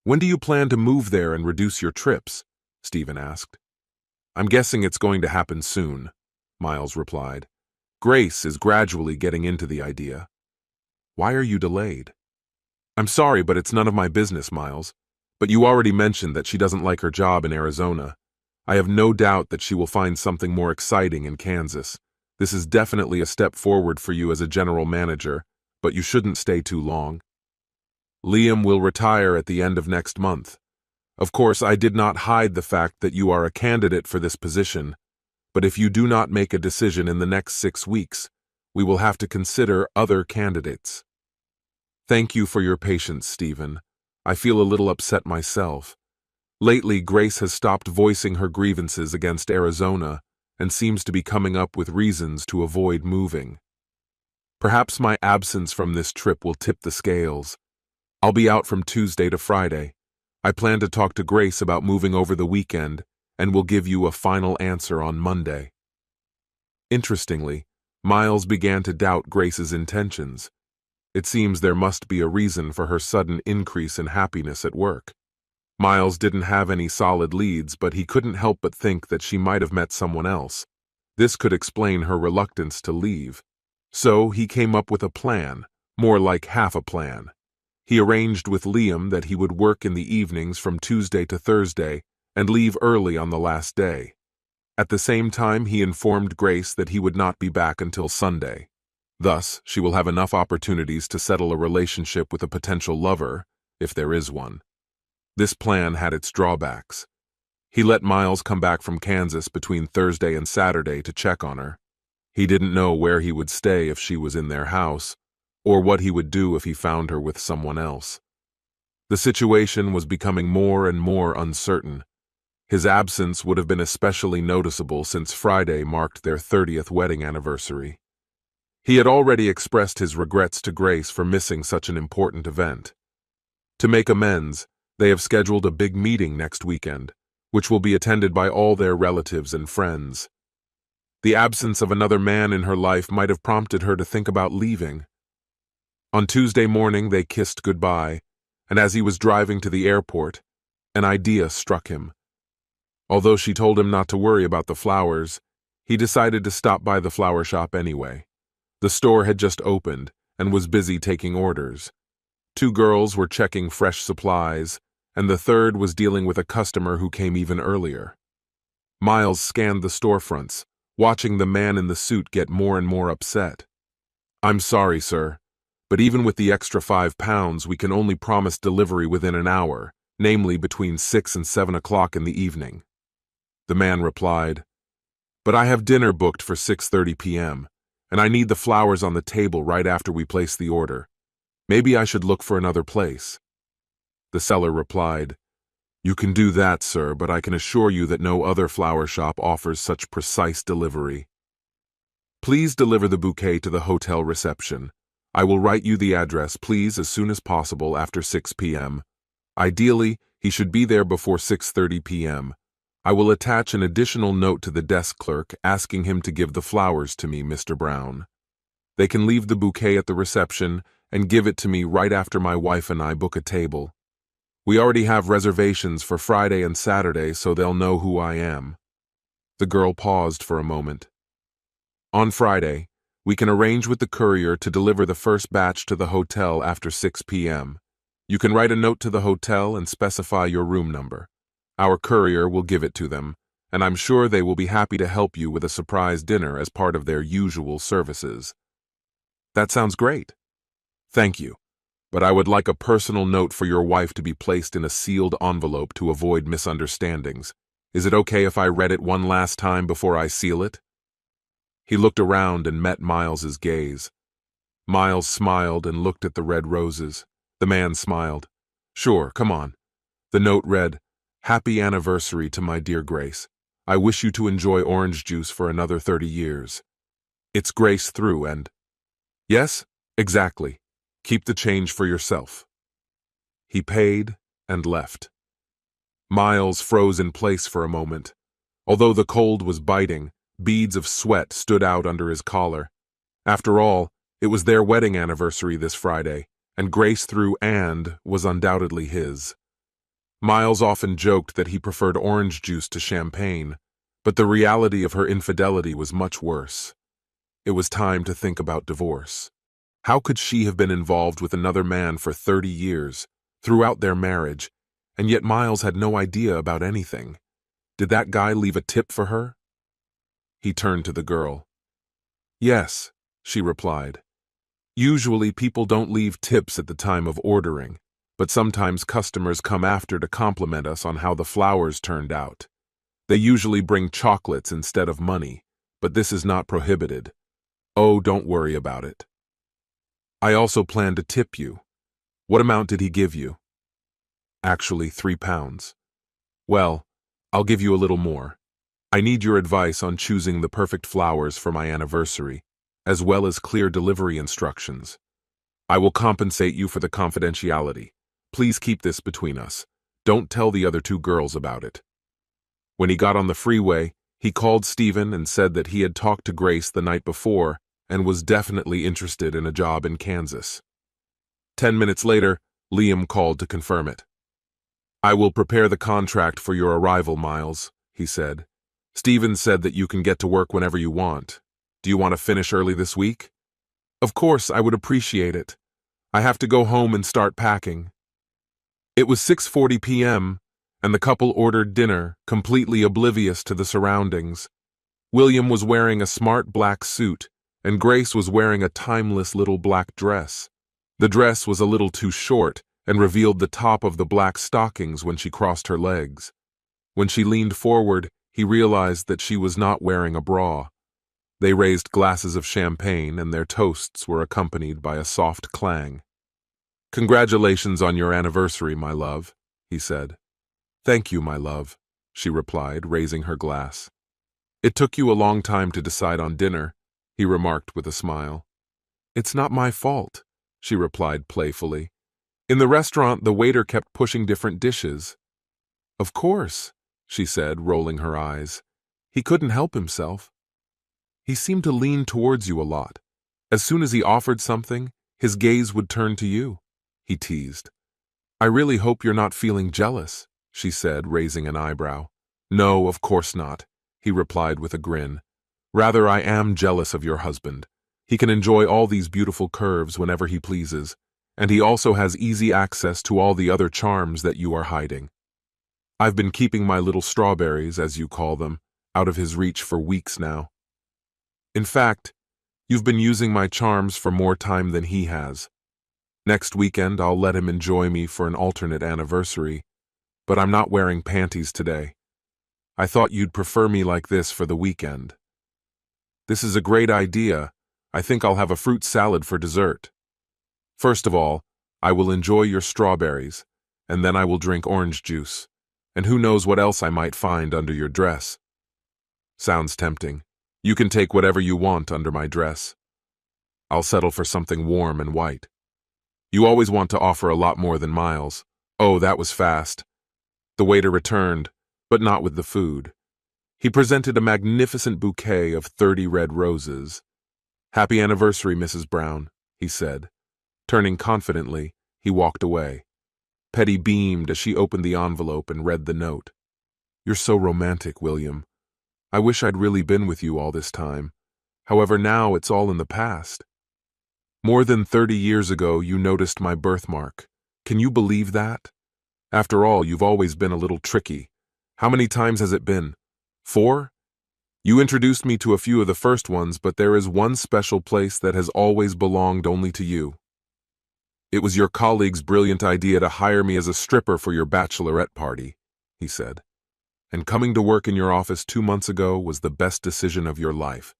When do you plan to move there and reduce your trips? Stephen asked. I'm guessing it's going to happen soon, Miles replied. Grace is gradually getting into the idea. Why are you delayed? I'm sorry, but it's none of my business, Miles. But you already mentioned that she doesn't like her job in Arizona. I have no doubt that she will find something more exciting in Kansas. This is definitely a step forward for you as a general manager, but you shouldn't stay too long. Liam will retire at the end of next month. Of course, I did not hide the fact that you are a candidate for this position, but if you do not make a decision in the next 6 weeks, we will have to consider other candidates. Thank you for your patience, Stephen. I feel a little upset myself. Lately, Grace has stopped voicing her grievances against Arizona and seems to be coming up with reasons to avoid moving. Perhaps my absence from this trip will tip the scales. I'll be out from Tuesday to Friday. I plan to talk to Grace about moving over the weekend and will give you a final answer on Monday. Interestingly, Miles began to doubt Grace's intentions. It seems there must be a reason for her sudden increase in happiness at work. Miles didn't have any solid leads, but he couldn't help but think that she might have met someone else. This could explain her reluctance to leave. So he came up with a plan, more like half a plan. He arranged with Liam that he would work in the evenings from Tuesday to Thursday and leave early on the last day. At the same time, he informed Grace that he would not be back until Sunday. Thus, she will have enough opportunities to settle a relationship with a potential lover, if there is one. This plan had its drawbacks. He let Miles come back from Kansas between Thursday and Saturday to check on her. He didn't know where he would stay if she was in their house, or what he would do if he found her with someone else. The situation was becoming more and more uncertain. His absence would have been especially noticeable since Friday marked their 30th wedding anniversary. He had already expressed his regrets to Grace for missing such an important event. To make amends, they have scheduled a big meeting next weekend, which will be attended by all their relatives and friends. The absence of another man in her life might have prompted her to think about leaving. On Tuesday morning, they kissed goodbye, and as he was driving to the airport, an idea struck him. Although she told him not to worry about the flowers, he decided to stop by the flower shop anyway. The store had just opened and was busy taking orders. 2 girls were checking fresh supplies, and the third was dealing with a customer who came even earlier. Miles scanned the storefronts, watching the man in the suit get more and more upset. I'm sorry, sir, but even with the extra £5, we can only promise delivery within an hour, namely between 6 and 7 o'clock in the evening. The man replied, But I have dinner booked for 6:30 p.m., and I need the flowers on the table right after we place the order. Maybe I should look for another place. The seller replied, You can do that, sir, but I can assure you that no other flower shop offers such precise delivery. Please deliver the bouquet to the hotel reception. I will write you the address, please, as soon as possible after 6 p.m. Ideally, he should be there before 6:30 p.m. I will attach an additional note to the desk clerk asking him to give the flowers to me, Mr. Brown. They can leave the bouquet at the reception and give it to me right after my wife and I book a table. We already have reservations for Friday and Saturday, so they'll know who I am. The girl paused for a moment. On Friday, we can arrange with the courier to deliver the first batch to the hotel after 6 p.m. You can write a note to the hotel and specify your room number. Our courier will give it to them, and I'm sure they will be happy to help you with a surprise dinner as part of their usual services. That sounds great. Thank you, but I would like a personal note for your wife to be placed in a sealed envelope to avoid misunderstandings. Is it okay if I read it one last time before I seal it? He looked around and met Miles's gaze. Miles smiled and looked at the red roses. The man smiled. Sure, come on. The note read, Happy anniversary to my dear Grace. I wish you to enjoy orange juice for another 30 years. It's Grace through and... Yes, exactly. Keep the change for yourself. He paid and left. Miles froze in place for a moment. Although the cold was biting, beads of sweat stood out under his collar. After all, it was their wedding anniversary this Friday, and Grace through and was undoubtedly his. Miles often joked that he preferred orange juice to champagne, but the reality of her infidelity was much worse. It was time to think about divorce. How could she have been involved with another man for 30 years, throughout their marriage, and yet Miles had no idea about anything? Did that guy leave a tip for her? He turned to the girl. Yes, she replied. Usually people don't leave tips at the time of ordering, but sometimes customers come after to compliment us on how the flowers turned out. They usually bring chocolates instead of money, but this is not prohibited. Oh, don't worry about it. I also plan to tip you. What amount did he give you? Actually, £3. Well, I'll give you a little more. I need your advice on choosing the perfect flowers for my anniversary, as well as clear delivery instructions. I will compensate you for the confidentiality. Please keep this between us. Don't tell the other two girls about it. When he got on the freeway, he called Stephen and said that he had talked to Grace the night before and was definitely interested in a job in Kansas. 10 minutes later, Liam called to confirm it. I will prepare the contract for your arrival, Miles, he said. Stephen said that you can get to work whenever you want. Do you want to finish early this week? Of course, I would appreciate it. I have to go home and start packing. It was 6:40 p.m., and the couple ordered dinner, completely oblivious to the surroundings. William was wearing a smart black suit, and Grace was wearing a timeless little black dress. The dress was a little too short and revealed the top of the black stockings when she crossed her legs. When she leaned forward, he realized that she was not wearing a bra. They raised glasses of champagne, and their toasts were accompanied by a soft clang. Congratulations on your anniversary, my love, he said. Thank you, my love, she replied, raising her glass. It took you a long time to decide on dinner, he remarked with a smile. It's not my fault, she replied playfully. In the restaurant, the waiter kept pushing different dishes. Of course, she said, rolling her eyes. He couldn't help himself. He seemed to lean towards you a lot. As soon as he offered something, his gaze would turn to you, he teased. I really hope you're not feeling jealous, she said, raising an eyebrow. No, of course not, he replied with a grin. Rather, I am jealous of your husband. He can enjoy all these beautiful curves whenever he pleases, and he also has easy access to all the other charms that you are hiding. I've been keeping my little strawberries, as you call them, out of his reach for weeks now. In fact, you've been using my charms for more time than he has. Next weekend, I'll let him enjoy me for an alternate anniversary, but I'm not wearing panties today. I thought you'd prefer me like this for the weekend. This is a great idea. I think I'll have a fruit salad for dessert. First of all, I will enjoy your strawberries, and then I will drink orange juice, and who knows what else I might find under your dress. Sounds tempting. You can take whatever you want under my dress. I'll settle for something warm and white. You always want to offer a lot more than Miles. Oh, that was fast. The waiter returned, but not with the food. He presented a magnificent bouquet of 30 red roses. Happy anniversary, Mrs. Brown, he said. Turning confidently, he walked away. Petty beamed as she opened the envelope and read the note. You're so romantic, William. I wish I'd really been with you all this time. However, now it's all in the past. More than 30 years ago, you noticed my birthmark. Can you believe that? After all, you've always been a little tricky. How many times has it been? 4? You introduced me to a few of the first ones, but there is one special place that has always belonged only to you. It was your colleague's brilliant idea to hire me as a stripper for your bachelorette party, he said. And coming to work in your office 2 months ago was the best decision of your life.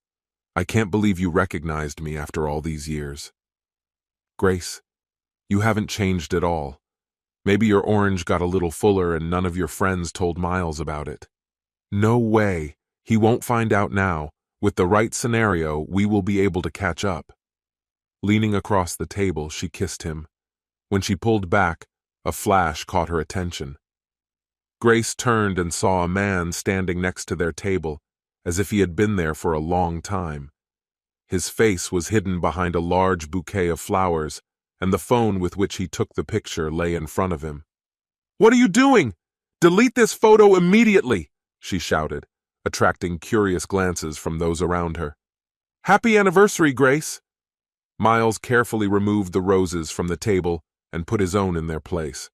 I can't believe you recognized me after all these years. Grace, you haven't changed at all. Maybe your orange got a little fuller and none of your friends told Miles about it. No way. He won't find out now. With the right scenario, we will be able to catch up. Leaning across the table, she kissed him. When she pulled back, a flash caught her attention. Grace turned and saw a man standing next to their table, as if he had been there for a long time. His face was hidden behind a large bouquet of flowers, and the phone with which he took the picture lay in front of him. What are you doing? Delete this photo immediately, she shouted, attracting curious glances from those around her. Happy anniversary, Grace. Miles carefully removed the roses from the table and put his own in their place.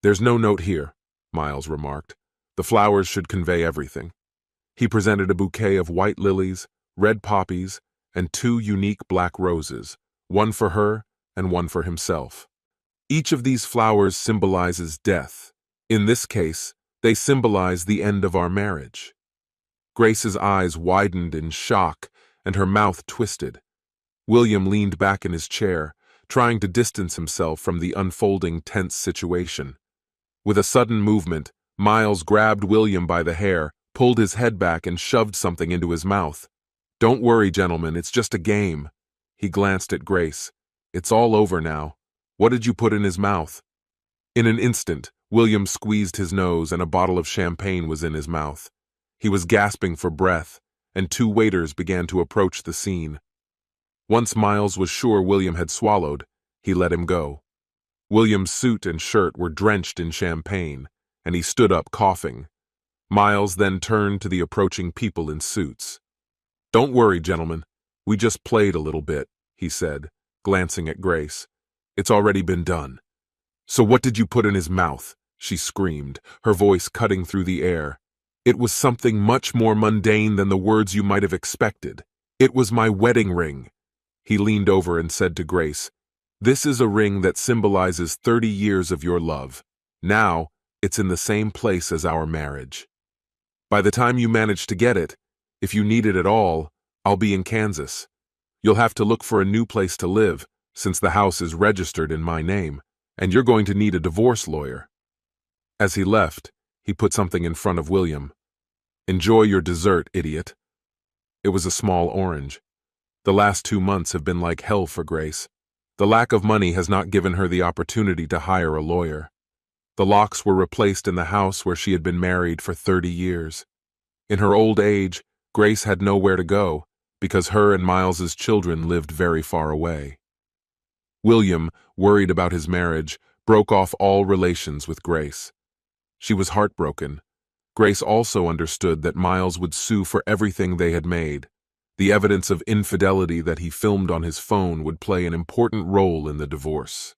There's no note here, Miles remarked. The flowers should convey everything. He presented a bouquet of white lilies, red poppies, and 2 unique black roses, one for her and one for himself. Each of these flowers symbolizes death. In this case, they symbolize the end of our marriage. Grace's eyes widened in shock and her mouth twisted. William leaned back in his chair, trying to distance himself from the unfolding tense situation. With a sudden movement, Miles grabbed William by the hair, pulled his head back, and shoved something into his mouth. Don't worry, gentlemen, it's just a game. He glanced at Grace. It's all over now. What did you put in his mouth? In an instant, William squeezed his nose and a bottle of champagne was in his mouth. He was gasping for breath, and 2 waiters began to approach the scene. Once Miles was sure William had swallowed, he let him go. William's suit and shirt were drenched in champagne, and he stood up coughing. Miles then turned to the approaching people in suits. Don't worry, gentlemen. We just played a little bit, he said, glancing at Grace. It's already been done. So what did you put in his mouth? She screamed, her voice cutting through the air. It was something much more mundane than the words you might have expected. It was my wedding ring. He leaned over and said to Grace, This is a ring that symbolizes 30 years of your love. Now, it's in the same place as our marriage. By the time you manage to get it, if you need it at all, I'll be in Kansas. You'll have to look for a new place to live, since the house is registered in my name, and you're going to need a divorce lawyer. As he left, he put something in front of William. Enjoy your dessert, idiot. It was a small orange. The last 2 months have been like hell for Grace. The lack of money has not given her the opportunity to hire a lawyer. The locks were replaced in the house where she had been married for 30 years. In her old age, Grace had nowhere to go, because her and Miles's children lived very far away. William, worried about his marriage, broke off all relations with Grace. She was heartbroken. Grace also understood that Miles would sue for everything they had made. The evidence of infidelity that he filmed on his phone would play an important role in the divorce.